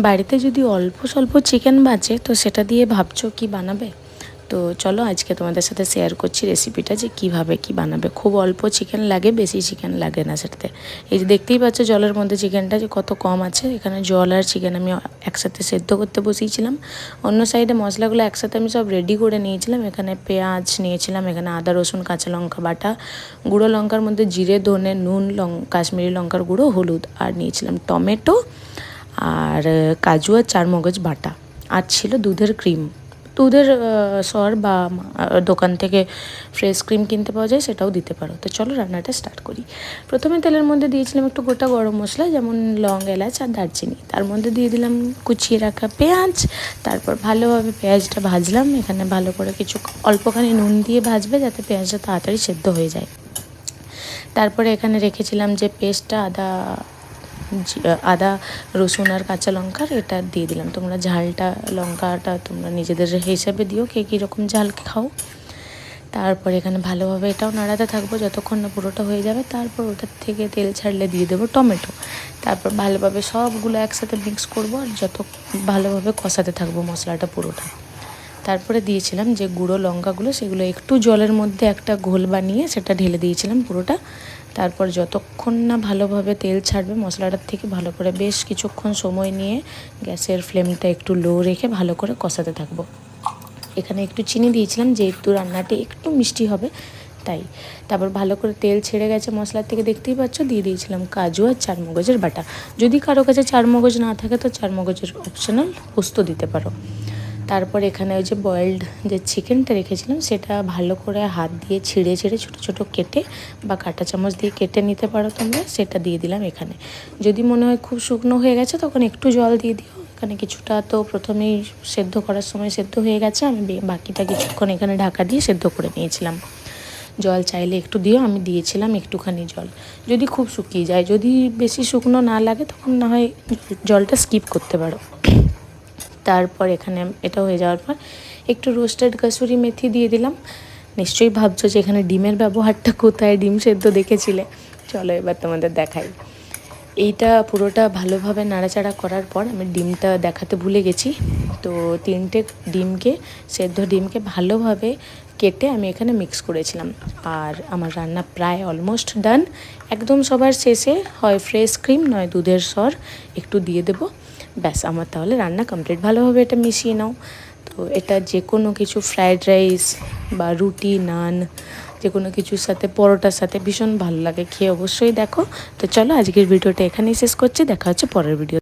বাড়িতে যদি অল্প স্বল্প চিকেন বাঁচে তো সেটা দিয়ে ভাবছো কি বানাবে। তো চলো আজকে তোমাদের সাথে শেয়ার করছি রেসিপিটা যে কিভাবে কি বানাবে। খুব অল্প চিকেন লাগে, বেশি চিকেন লাগে না সেটাতে। এই যে দেখতেই পাচ্ছ জলের মধ্যে চিকেনটা যে কত কম আছে। এখানে জল আর চিকেন আমি একসাথে সেদ্ধ করতে বসিয়েছিলাম। অন্য সাইডে মশলাগুলো একসাথে আমি সব রেডি করে নিয়েছিলাম। এখানে পেঁয়াজ নিয়েছিলাম, এখানে আদা রসুন কাঁচা লঙ্কা বাটা, গুঁড়ো লঙ্কার মধ্যে জিরে ধনে নুন কাশ্মীরি লঙ্কার গুঁড়ো হলুদ, আর নিয়েছিলাম টমেটো আর কাজু আর চারমগজ বাটা, আর ছিল দুধের ক্রিম। দুধের সর বা দোকান থেকে ফ্রেশ ক্রিম কিনতে পাওয়া যায়, সেটাও দিতে পারো। তো চলো রান্নাটা স্টার্ট করি। প্রথমে তেলের মধ্যে দিয়েছিলাম একটু গোটা গরম মশলা, যেমন লং এলাচ আর দারচিনি। তার মধ্যে দিয়ে দিলাম কুচিয়ে রাখা পেঁয়াজ। তারপর ভালোভাবে পেঁয়াজটা ভাজলাম। এখানে ভালো করে কিছু অল্পখানি নুন দিয়ে ভাজবে যাতে পেঁয়াজটা তাড়াতাড়ি সেদ্ধ হয়ে যায়। তারপরে এখানে রেখেছিলাম যে পেস্টটা আদা রসুন আর কাঁচা লঙ্কার, এটা দিয়ে দিলাম। তোমরা ঝালটা লঙ্কাটা তোমরা নিজেদের হিসেবে দিও, কে কীরকম ঝাল খাও। তারপর এখানে ভালোভাবে এটাও নাড়াতে থাকবো যতক্ষণ না পুরোটা হয়ে যাবে। তারপর ওটার থেকে তেল ছাড়লে দিয়ে দেবো টমেটো। তারপর ভালোভাবে সবগুলো একসাথে মিক্স করবো আর যত ভালোভাবে কষাতে থাকবো মশলাটা পুরোটা। তারপরে দিয়েছিলাম যে গুঁড়ো লঙ্কাগুলো, সেগুলো একটু জলের মধ্যে একটা ঘোল বানিয়ে সেটা ঢেলে দিয়েছিলাম পুরোটা। তারপর যতক্ষণ না ভালোভাবে তেল ছাড়বে মশলাটার থেকে, ভালো করে বেশ কিছুক্ষণ সময় নিয়ে গ্যাসের ফ্লেমটা একটু লো রেখে ভালো করে কষাতে থাকবো। এখানে একটু চিনি দিয়েছিলাম যেহেতু রান্নাটা একটু মিষ্টি হবে তাই। তারপর ভালো করে তেল ছেড়ে গেছে মশলার থেকে, দেখতেই পাচ্ছ। দিয়ে দিয়েছিলাম কাজু আর চারমগজের বাটা। যদি কারো কাছে চারমগজ না থাকে তো চারমগজের অপশনাল পোস্ত দিতে পারো। তারপর এখানে ওই যে বয়েলড যে চিকেনটা রেখেছিলাম সেটা ভালো করে হাত দিয়ে ছিঁড়ে ছিঁড়ে ছোটো ছোটো কেটে বা কাঁটা চামচ দিয়ে কেটে নিতে পারো তোমরা, সেটা দিয়ে দিলাম এখানে। যদি মনে হয় খুব শুকনো হয়ে গেছে তখন একটু জল দিয়ে দিও। এখানে কিছুটা তো প্রথমেই সেদ্ধ করার সময় সেদ্ধ হয়ে গেছে, আমি বাকিটা কিছুক্ষণ এখানে ঢাকা দিয়ে সেদ্ধ করে নিয়েছিলাম। জল চাইলে একটু দিও, আমি দিয়েছিলাম একটুখানি জল। যদি খুব শুকিয়ে যায়, যদি বেশি শুকনো না লাগে তখন না হয় জলটা স্কিপ করতে পারো। তারপর এখানে এটা হয়ে যাওয়ার পর একটু রোস্টেড কাসুরি মেথি দিয়ে দিলাম। নিশ্চয়ই ভাবছো যে এখানে ডিমের ব্যবহারটা কোথায়, ডিম সেদ্ধ দেখেছিলে। চলো এবার তোমাদের দেখাই। এইটা পুরোটা ভালোভাবে নাড়াচাড়া করার পর আমি ডিমটা দেখাতে ভুলে গেছি। তো 3টে সেদ্ধ ডিমকে ভালোভাবে কেটে আমি এখানে মিক্স করেছিলাম। আর আমার রান্না প্রায় অলমোস্ট ডান। একদম সবার শেষে হয় ফ্রেশ ক্রিম নয় দুধের সর একটু দিয়ে দেবো, ব্যাস আমার তাহলে রান্না কমপ্লিট। ভালোভাবে এটা মিশিয়ে নাও। তো এটা যে কোনো কিছু ফ্রায়েড রাইস বা রুটি নান যে কোনো কিছুর সাথে, পরোটার সাথে ভীষণ ভালো লাগে খেয়ে, অবশ্যই দেখো। তো চলো আজকের ভিডিওটা এখানেই শেষ করছি, দেখা হচ্ছে পরের ভিডিও।